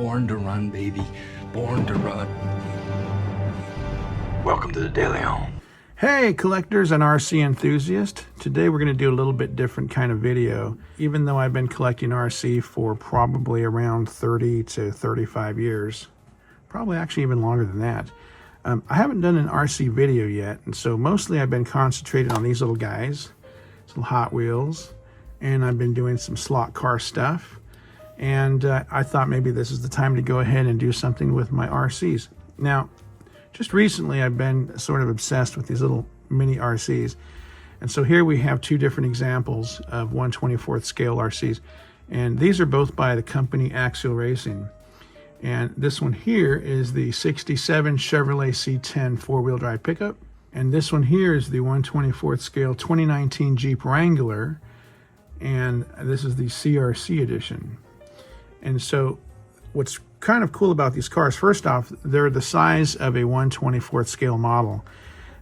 Born to run, baby. Born to run. Welcome to the Daily Home. Hey collectors and RC enthusiasts, today we're going to do a little bit different kind of video. Even though I've been collecting RC for probably around 30 to 35 years, probably actually even longer than that, I haven't done an RC video yet, and so mostly I've been concentrated on these little guys, some Hot Wheels, and I've been doing some slot car stuff, and I thought maybe this is the time to go ahead and do something with my RCs. Now, just recently, I've been sort of obsessed with these little mini RCs. And so here we have two different examples of 1/24th scale RCs. And these are both by the company Axial-Racing. And this one here is the 67 Chevrolet C10 four-wheel drive pickup. And this one here is the 1/24th scale 2019 Jeep Wrangler. And this is the CRC edition. And so what's kind of cool about these cars, first off, they're the size of a 1/24th scale model.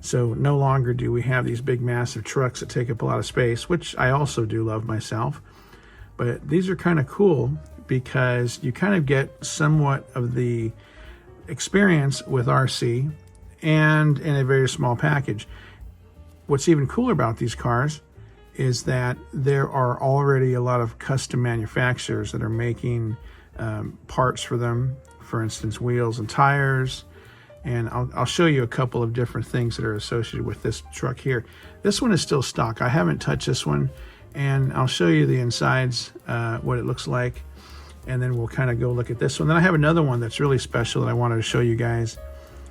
So no longer do we have these big massive trucks that take up a lot of space, which I also do love myself. But these are kind of cool because you kind of get somewhat of the experience with RC and in a very small package. What's even cooler about these cars is that there are already a lot of custom manufacturers that are making parts for them, for instance, wheels and tires. And I'll show you a couple of different things that are associated with this truck here. This one is still stock. I haven't touched this one, and I'll show you the insides, what it looks like, and then we'll kind of go look at this one. Then I have another one that's really special that I wanted to show you guys.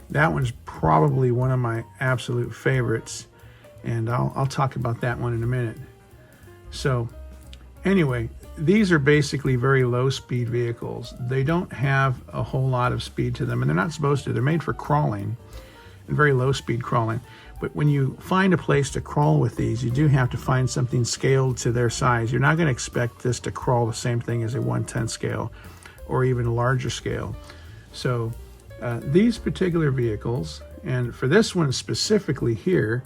That one's probably one of my absolute favorites, and I'll talk about that one in a minute. So anyway, these are basically very low speed vehicles. They don't have a whole lot of speed to them, and they're not supposed to. They're made for crawling and very low speed crawling. But when you find a place to crawl with these, you do have to find something scaled to their size. You're not going to expect this to crawl the same thing as a 1/10 scale or even a larger scale. So these particular vehicles, and for this one specifically here,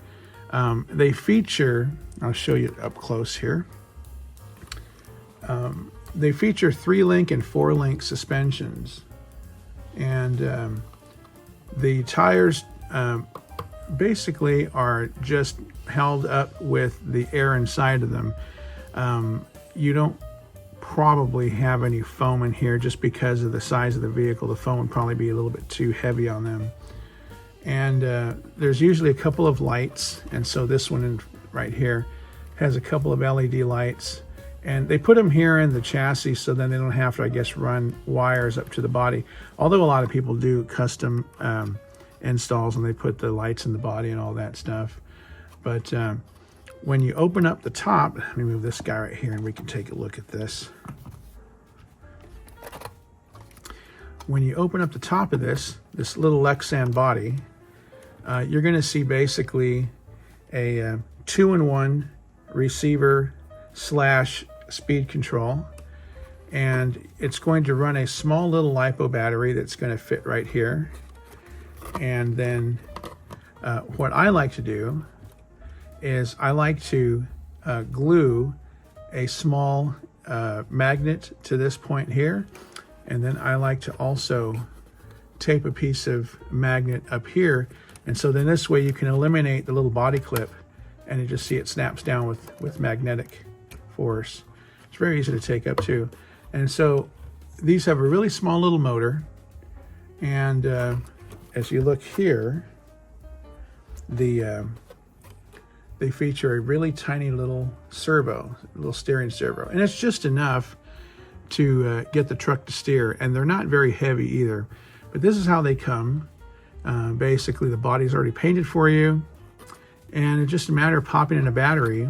they feature, I'll show you up close here. They feature 3-link and 4-link suspensions, and the tires basically are just held up with the air inside of them. You don't probably have any foam in here just because of the size of the vehicle. The foam would probably be a little bit too heavy on them. And there's usually a couple of lights, and so this one right here has a couple of LED lights. And they put them here in the chassis so then they don't have to, I guess, run wires up to the body. Although a lot of people do custom installs and they put the lights in the body and all that stuff. But when you open up the top, let me move this guy right here and we can take a look at this. When you open up the top of this little Lexan body, you're going to see basically a 2-in-1 receiver / speed control, and it's going to run a small little LiPo battery that's going to fit right here. And then what I like to do is I like to glue a small magnet to this point here, and then I like to also tape a piece of magnet up here, and so then this way you can eliminate the little body clip and you just see it snaps down with magnetic force. It's very easy to take up too. And so these have a really small little motor, and as you look here, they feature a really tiny little servo, a little steering servo, and it's just enough to get the truck to steer, and they're not very heavy either. But this is how they come. Basically the body's already painted for you, and it's just a matter of popping in a battery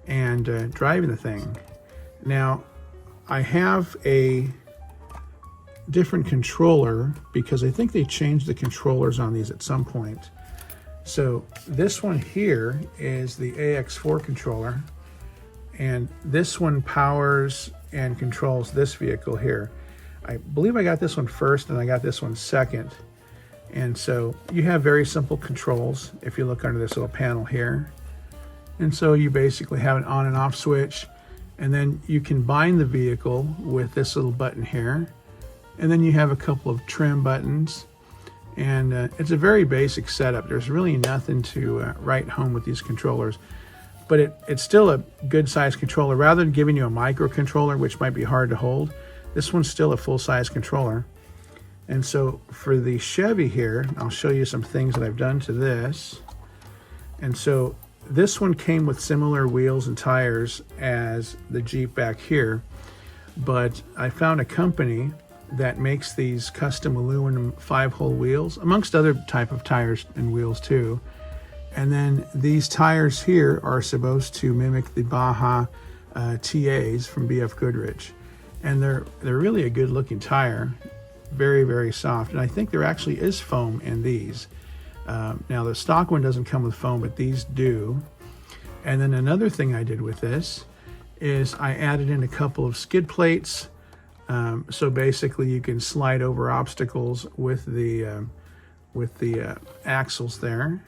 and driving the thing. Now, I have a different controller because I think they changed the controllers on these at some point. So this one here is the AX4 controller, and this one powers and controls this vehicle here. I believe I got this one first and I got this one second. And so you have very simple controls if you look under this little panel here. And so you basically have an on and off switch, and then you can bind the vehicle with this little button here, And then you have a couple of trim buttons. And it's a very basic setup. There's really nothing to write home with these controllers. But it's still a good size controller. Rather than giving you a microcontroller, which might be hard to hold, this one's still a full-size controller. And so for the Chevy here, I'll show you some things that I've done to this. And so this one came with similar wheels and tires as the Jeep back here. But I found a company that makes these custom aluminum 5-hole wheels, amongst other type of tires and wheels too. And then these tires here are supposed to mimic the Baja TAs from BF Goodrich. And they're really a good looking tire, very, very soft. And I think there actually is foam in these. Now the stock one doesn't come with foam, but these do. And then another thing I did with this is I added in a couple of skid plates. So basically you can slide over obstacles with the axles there.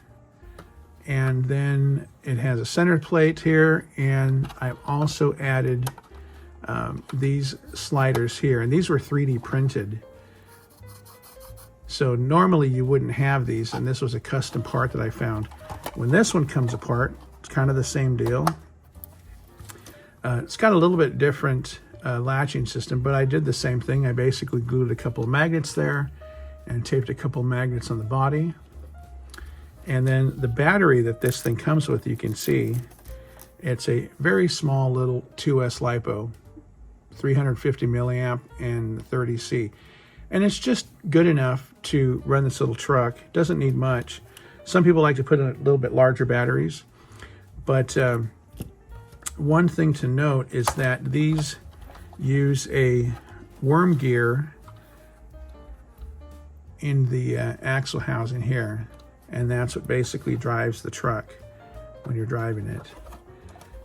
And then it has a center plate here, and I've also added these sliders here, and these were 3D printed. So normally you wouldn't have these, and this was a custom part that I found. When this one comes apart, it's kind of the same deal. It's got a little bit different latching system, but I did the same thing. I basically glued a couple of magnets there and taped a couple of magnets on the body. And then the battery that this thing comes with, you can see, it's a very small little 2S LiPo, 350 milliamp and 30C. And it's just good enough to run this little truck. It doesn't need much. Some people like to put in a little bit larger batteries. But one thing to note is that these use a worm gear in the axle housing here. And that's what basically drives the truck when you're driving it.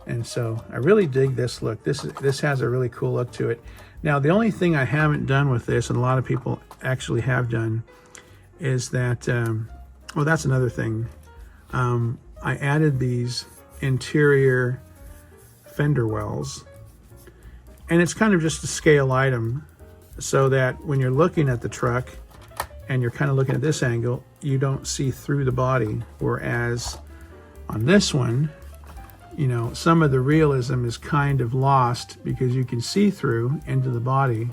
And so I really dig this look. This has a really cool look to it. Now, the only thing I haven't done with this, and a lot of people actually have done, is that, well, that's another thing. I added these interior fender wells. And it's kind of just a scale item so that when you're looking at the truck and you're kind of looking at this angle, you don't see through the body. Whereas on this one, you know, some of the realism is kind of lost because you can see through into the body.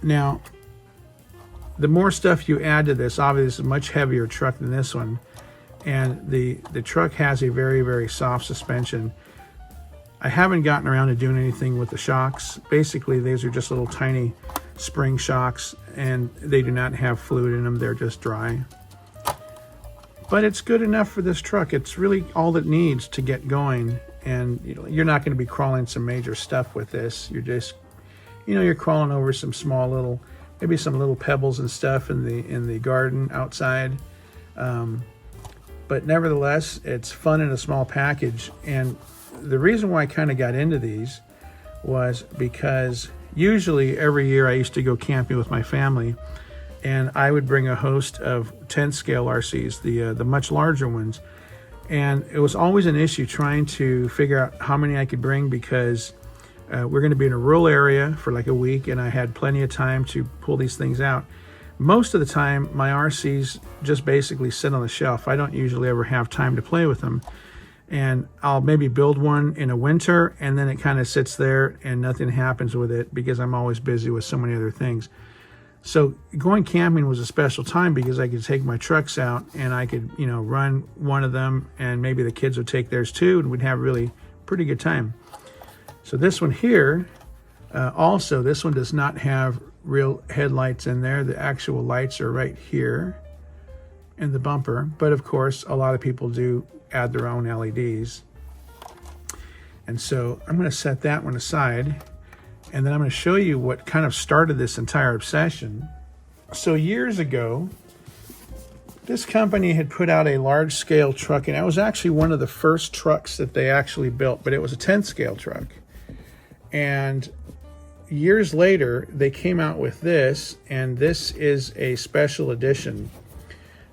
Now, the more stuff you add to this, obviously it's a much heavier truck than this one. And the truck has a very, very soft suspension. I haven't gotten around to doing anything with the shocks. Basically, these are just little tiny spring shocks, and they do not have fluid in them. They're just dry. But it's good enough for this truck. It's really all it needs to get going. And you know, you're not going to be crawling some major stuff with this. You're just, you know, you're crawling over some small little, maybe some little pebbles and stuff in the garden outside. But nevertheless, it's fun in a small package. And the reason why I kind of got into these was because usually every year I used to go camping with my family, and I would bring a host of 10 scale RCs, the much larger ones. And it was always an issue trying to figure out how many I could bring because we're going to be in a rural area for like a week, and I had plenty of time to pull these things out. Most of the time, my RCs just basically sit on the shelf. I don't usually ever have time to play with them. And I'll maybe build one in a winter, and then it kind of sits there and nothing happens with it because I'm always busy with so many other things. So going camping was a special time because I could take my trucks out and I could, you know, run one of them, and maybe the kids would take theirs too, and we'd have really pretty good time. So this one here, also this one does not have real headlights in there. The actual lights are right here in the bumper, but of course a lot of people do add their own LEDs. And so I'm going to set that one aside, and then I'm going to show you what kind of started this entire obsession. So years ago, this company had put out a large scale truck, and it was actually one of the first trucks that they actually built, but it was a 10 scale truck. And years later, they came out with this, and this is a special edition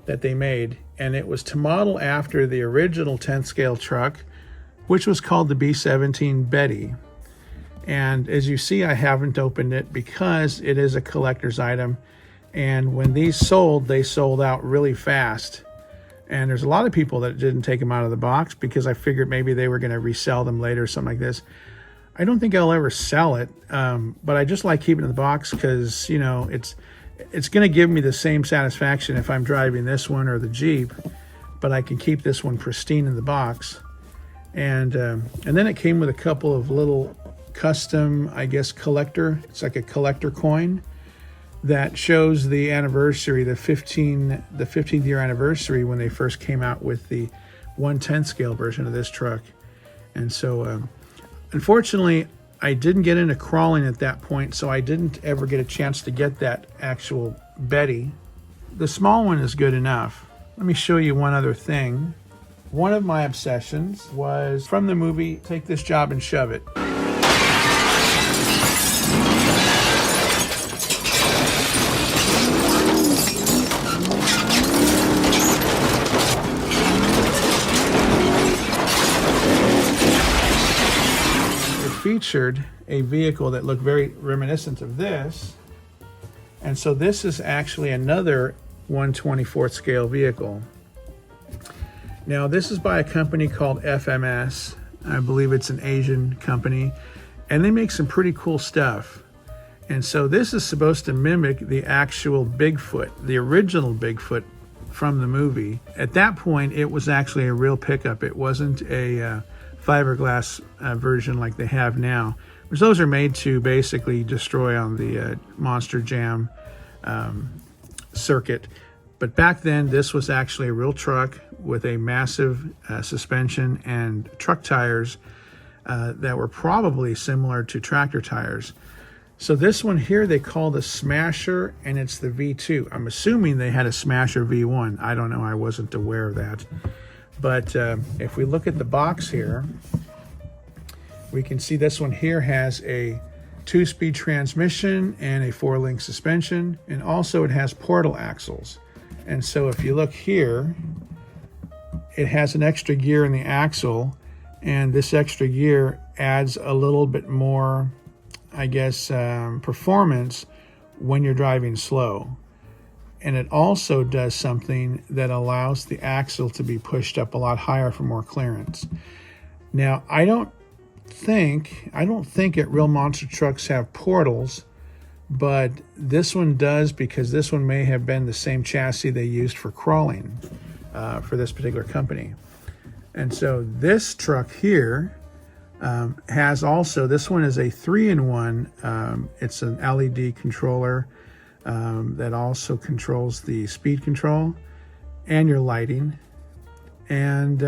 that they made, and it was to model after the original 10 scale truck, which was called the B-17 Betty. And as you see, I haven't opened it because it is a collector's item. And when these sold, they sold out really fast. And there's a lot of people that didn't take them out of the box because I figured maybe they were going to resell them later or something like this. I don't think I'll ever sell it, but I just like keeping it in the box because, you know, it's going to give me the same satisfaction if I'm driving this one or the Jeep, but I can keep this one pristine in the box. And then it came with a couple of little custom, I guess, collector. It's like a collector coin that shows the anniversary, the 15th year anniversary when they first came out with the 1/10 scale version of this truck. And so, unfortunately, I didn't get into crawling at that point, so I didn't ever get a chance to get that actual Betty. The small one is good enough. Let me show you one other thing. One of my obsessions was from the movie Take This Job and Shove It. Featured a vehicle that looked very reminiscent of this, and so this is actually another 1/24 scale vehicle. Now this is by a company called FMS. I believe it's an Asian company, and they make some pretty cool stuff. And so this is supposed to mimic the actual Bigfoot, the original Bigfoot from the movie. At that point, it was actually a real pickup. It wasn't a fiberglass version like they have now, which those are made to basically destroy on the Monster Jam circuit. But back then, this was actually a real truck with a massive suspension and truck tires that were probably similar to tractor tires. So this one here they call the Smasher, and it's the V2. I'm assuming they had a Smasher V1. I don't know. I wasn't aware of that. But if we look at the box here, we can see this one here has a 2-speed transmission and a 4-link suspension, and also it has portal axles. And so if you look here, it has an extra gear in the axle, and this extra gear adds a little bit more, I guess, performance when you're driving slow. And it also does something that allows the axle to be pushed up a lot higher for more clearance. Now, I don't think at real monster trucks have portals, but this one does, because this one may have been the same chassis they used for crawling for this particular company. And so this truck here has also, this one is a 3-in-1. It's an LED controller that also controls the speed control and your lighting. And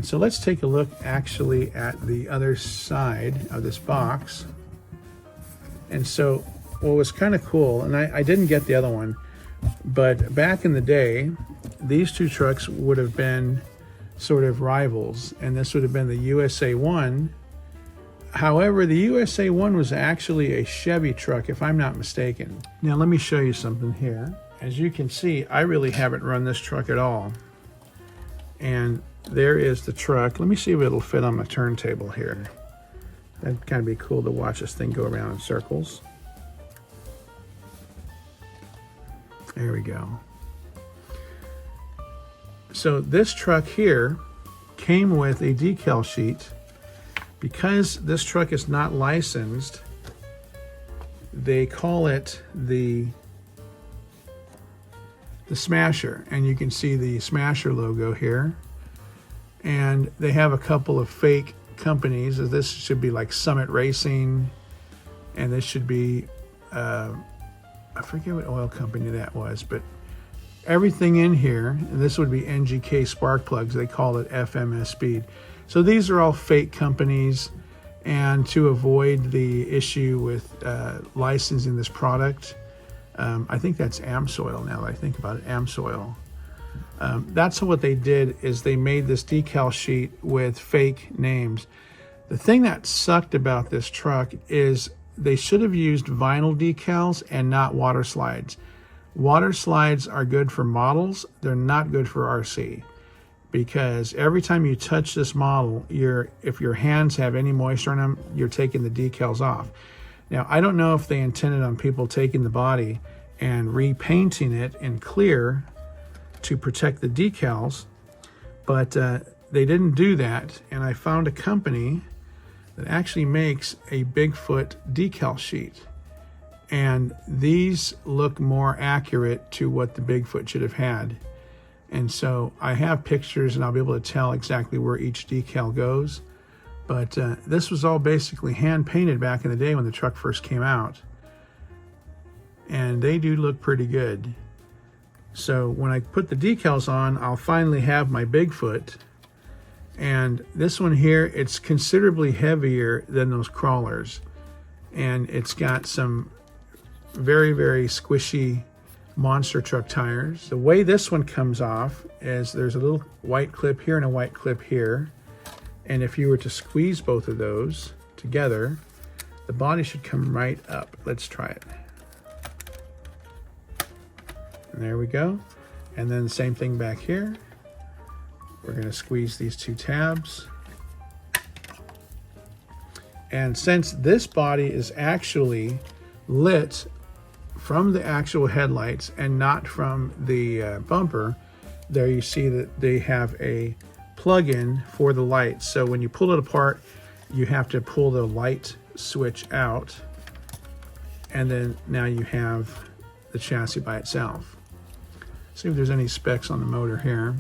so let's take a look actually at the other side of this box. And so what was kind of cool, and I didn't get the other one, but back in the day, these two trucks would have been sort of rivals, and this would have been the USA 1. However, the USA 1 was actually a Chevy truck, if I'm not mistaken. Now, let me show you something here. As you can see, I really haven't run this truck at all. And there is the truck. Let me see if it'll fit on my turntable here. That'd kind of be cool to watch this thing go around in circles. There we go. So this truck here came with a decal sheet. Because this truck is not licensed, they call it the Smasher, and you can see the Smasher logo here. And they have a couple of fake companies. This should be like Summit Racing, and this should be I forget what oil company that was, but everything in here, and this would be NGK spark plugs. They call it FMS Speed. So these are all fake companies, and to avoid the issue with licensing this product, I think that's Amsoil now that I think about it, Amsoil. That's what they did, is they made this decal sheet with fake names. The thing that sucked about this truck is they should have used vinyl decals and not water slides. Water slides are good for models, they're not good for RC. because every time you touch this model, if your hands have any moisture on them, you're taking the decals off. Now, I don't know if they intended on people taking the body and repainting it in clear to protect the decals, but they didn't do that, and I found a company that actually makes a Bigfoot decal sheet, and these look more accurate to what the Bigfoot should have had. And so I have pictures and I'll be able to tell exactly where each decal goes. But this was all basically hand painted back in the day when the truck first came out. And they do look pretty good. So when I put the decals on, I'll finally have my Bigfoot. And this one here, it's considerably heavier than those crawlers. And it's got some very, very squishy monster truck tires. The way this one comes off is there's a little white clip here and a white clip here. And if you were to squeeze both of those together, the body should come right up. Let's try it. And there we go. And then the same thing back here. We're going to squeeze these two tabs. And since this body is actually lit from the actual headlights and not from the bumper, there you see that they have a plug-in for the lights. So when you pull it apart, you have to pull the light switch out, and then now you have the chassis by itself. See if there's any specs on the motor here.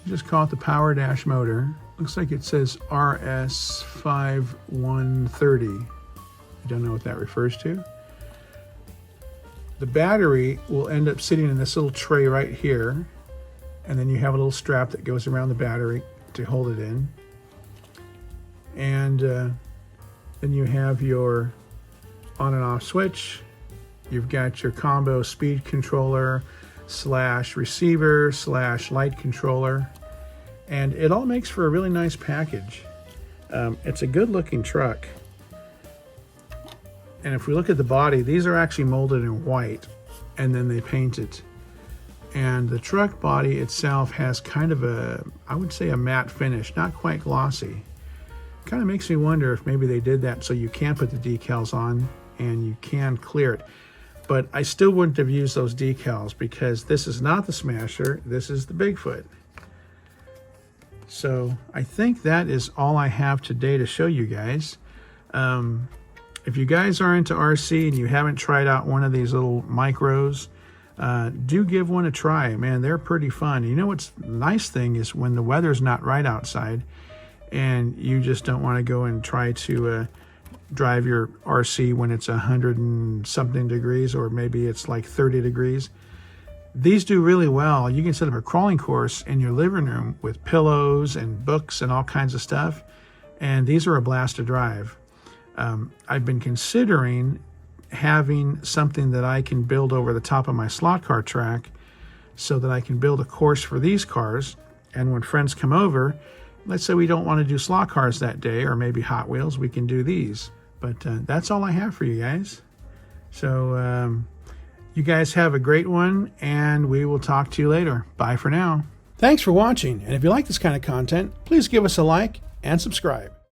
Just call it the Power Dash motor. Looks like it says RS5130. I don't know what that refers to. The battery will end up sitting in this little tray right here, and then you have a little strap that goes around the battery to hold it in. And then you have your on and off switch. You've got your combo speed controller / receiver / light controller, and it all makes for a really nice package. It's a good looking truck. And if we look at the body, these are actually molded in white, and then they paint it. And the truck body itself has kind of a, I would say, a matte finish, not quite glossy. Kind of makes me wonder if maybe they did that so you can put the decals on and you can clear it. But I still wouldn't have used those decals because this is not the Smasher, this is the Bigfoot. So I think that is all I have today to show you guys. If you guys are into RC and you haven't tried out one of these little micros, do give one a try. Man, they're pretty fun. You know what's the nice thing is when the weather's not right outside and you just don't want to go and try to drive your RC when it's 100 and something degrees, or maybe it's like 30 degrees. These do really well. You can set up a crawling course in your living room with pillows and books and all kinds of stuff, and these are a blast to drive. I've been considering having something that I can build over the top of my slot car track so that I can build a course for these cars, and when friends come over, let's say we don't want to do slot cars that day, or maybe Hot Wheels, we can do these. But that's all I have for you guys. So you guys have a great one, and we will talk to you later. Bye for now. Thanks for watching, and if you like this kind of content, please give us a like and subscribe.